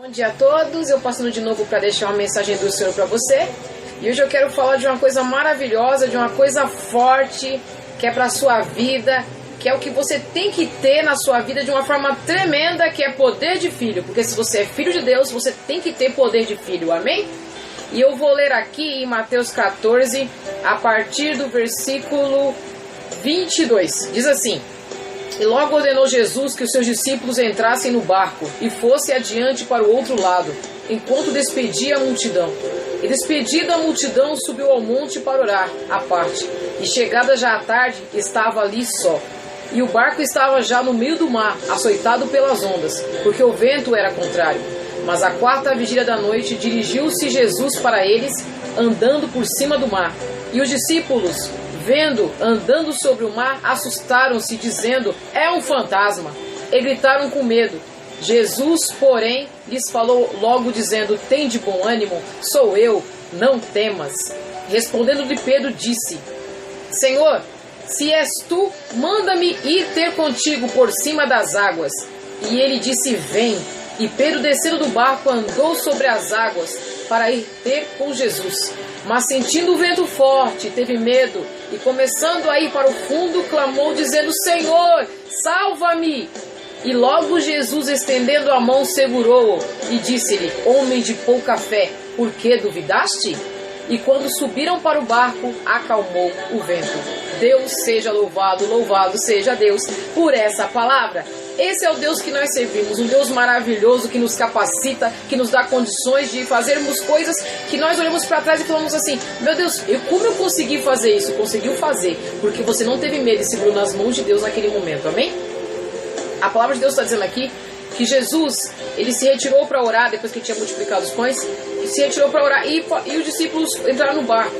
Bom dia a todos, eu passando de novo para deixar uma mensagem do Senhor para você. E hoje eu quero falar de uma coisa maravilhosa, de uma coisa forte, que é para a sua vida, que é o que você tem que ter na sua vida de uma forma tremenda, que é poder de filho. Porque se você é filho de Deus, você tem que ter poder de filho, amém? E eu vou ler aqui em Mateus 14, a partir do versículo 22. Diz assim: E logo ordenou Jesus que os seus discípulos entrassem no barco e fossem adiante para o outro lado, enquanto despedia a multidão. E despedida a multidão, subiu ao monte para orar à parte. E chegada já à tarde, estava ali só. E o barco estava já no meio do mar, açoitado pelas ondas, porque o vento era contrário. Mas à quarta vigília da noite, dirigiu-se Jesus para eles, andando por cima do mar. E os discípulos, vendo, andando sobre o mar, assustaram-se, dizendo: é um fantasma, e gritaram com medo. Jesus, porém, lhes falou logo, dizendo: tende bom ânimo, sou eu, não temas. Respondendo-lhe Pedro, disse: Senhor, se és tu, manda-me ir ter contigo por cima das águas. E ele disse: vem. E Pedro, descendo do barco, andou sobre as águas para ir ter com Jesus. Mas sentindo o vento forte, teve medo, e começando a ir para o fundo, clamou, dizendo: Senhor, salva-me! E logo Jesus, estendendo a mão, segurou-o, e disse-lhe: homem de pouca fé, por que duvidaste? E quando subiram para o barco, acalmou o vento. Deus seja louvado, louvado seja Deus por essa palavra. Esse é o Deus que nós servimos, um Deus maravilhoso que nos capacita, que nos dá condições de fazermos coisas que nós olhamos para trás e falamos assim: meu Deus, como eu consegui fazer isso? Conseguiu fazer, porque você não teve medo e segurou nas mãos de Deus naquele momento, amém? A palavra de Deus está dizendo aqui que Jesus, ele se retirou para orar, depois que tinha multiplicado os pães, se retirou para orar e os discípulos entraram no barco.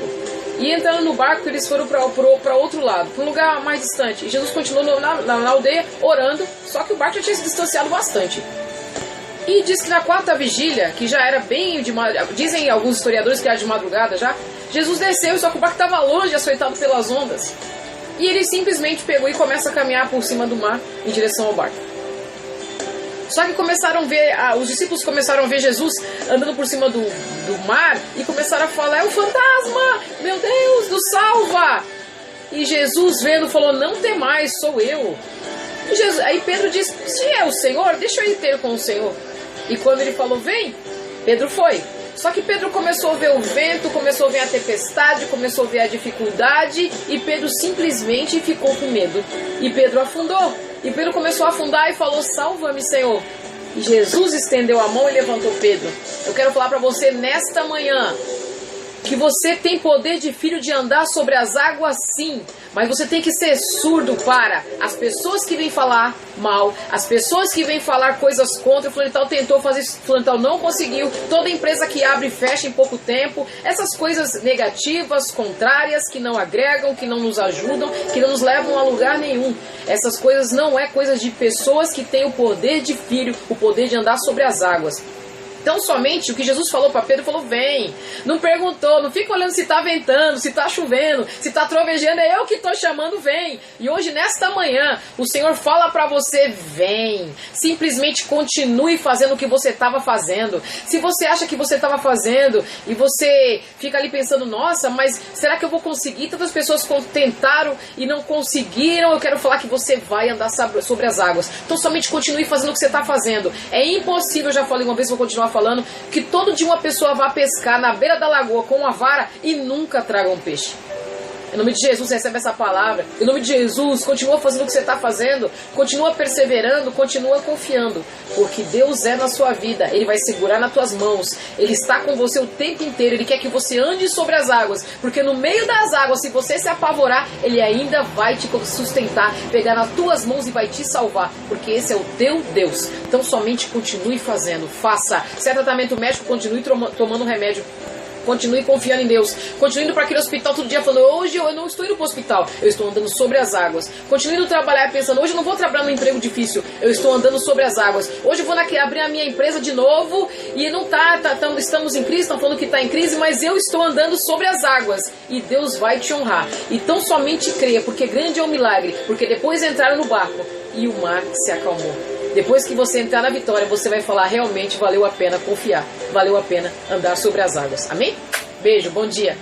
E entrando no barco, eles foram para outro lado, para um lugar mais distante. E Jesus continuou na aldeia orando, só que o barco já tinha se distanciado bastante. E diz que na quarta vigília, que já era bem de madrugada, dizem alguns historiadores que era de madrugada já, Jesus desceu, só que o barco estava longe, açoitado pelas ondas. E ele simplesmente pegou e começa a caminhar por cima do mar em direção ao barco. Só que começaram a ver, os discípulos começaram a ver Jesus andando por cima do mar e começaram a falar: é um fantasma, meu Deus, nos salva! E Jesus, vendo, falou: não temais, sou eu. E aí Pedro disse: se é o Senhor, deixa eu ir ter com o Senhor. E quando ele falou: vem, Pedro foi. Só que Pedro começou a ver o vento, começou a ver a tempestade, começou a ver a dificuldade, e Pedro simplesmente ficou com medo. E Pedro afundou. E Pedro começou a afundar e falou: salva-me, Senhor. E Jesus estendeu a mão e levantou Pedro. Eu quero falar para você nesta manhã que você tem poder de filho de andar sobre as águas, sim, mas você tem que ser surdo para as pessoas que vêm falar mal, as pessoas que vêm falar coisas contra. O fulano tal tentou fazer isso, o fulano tal não conseguiu, toda empresa que abre e fecha em pouco tempo, essas coisas negativas, contrárias, que não agregam, que não nos ajudam, que não nos levam a lugar nenhum. Essas coisas não é coisas de pessoas que têm o poder de filho, o poder de andar sobre as águas. Então somente o que Jesus falou para Pedro, falou: vem. Não perguntou, não fica olhando se está ventando, se está chovendo, se está trovejando, é eu que estou chamando, vem. E hoje, nesta manhã, o Senhor fala para você: vem. Simplesmente continue fazendo o que você estava fazendo. Se você acha que você estava fazendo e você fica ali pensando: nossa, mas será que eu vou conseguir? Tantas pessoas tentaram e não conseguiram. Eu quero falar que você vai andar sobre as águas. Então somente continue fazendo o que você está fazendo. É impossível, eu já falei uma vez, vou continuar falando, que todo dia uma pessoa vá pescar na beira da lagoa com uma vara e nunca traga um peixe. Em nome de Jesus, recebe essa palavra. Em nome de Jesus, continua fazendo o que você está fazendo, continua perseverando, continua confiando, porque Deus é na sua vida. Ele vai segurar nas tuas mãos, Ele está com você o tempo inteiro. Ele quer que você ande sobre as águas, porque no meio das águas, se você se apavorar, Ele ainda vai te sustentar, pegar nas tuas mãos e vai te salvar, porque esse é o teu Deus. Então somente continue fazendo, faça. Se é tratamento médico, continue tomando remédio. Continue confiando em Deus. Continue indo para aquele hospital todo dia falando: hoje eu não estou indo para o hospital, eu estou andando sobre as águas. Continue indo trabalhar pensando: hoje eu não vou trabalhar num emprego difícil, eu estou andando sobre as águas. Hoje eu vou abrir a minha empresa de novo e não estamos em crise, estão falando que está em crise, mas eu estou andando sobre as águas e Deus vai te honrar. Então somente creia, porque grande é o milagre, porque depois entraram no barco e o mar se acalmou. Depois que você entrar na vitória, você vai falar: realmente valeu a pena confiar, valeu a pena andar sobre as águas. Amém? Beijo, bom dia.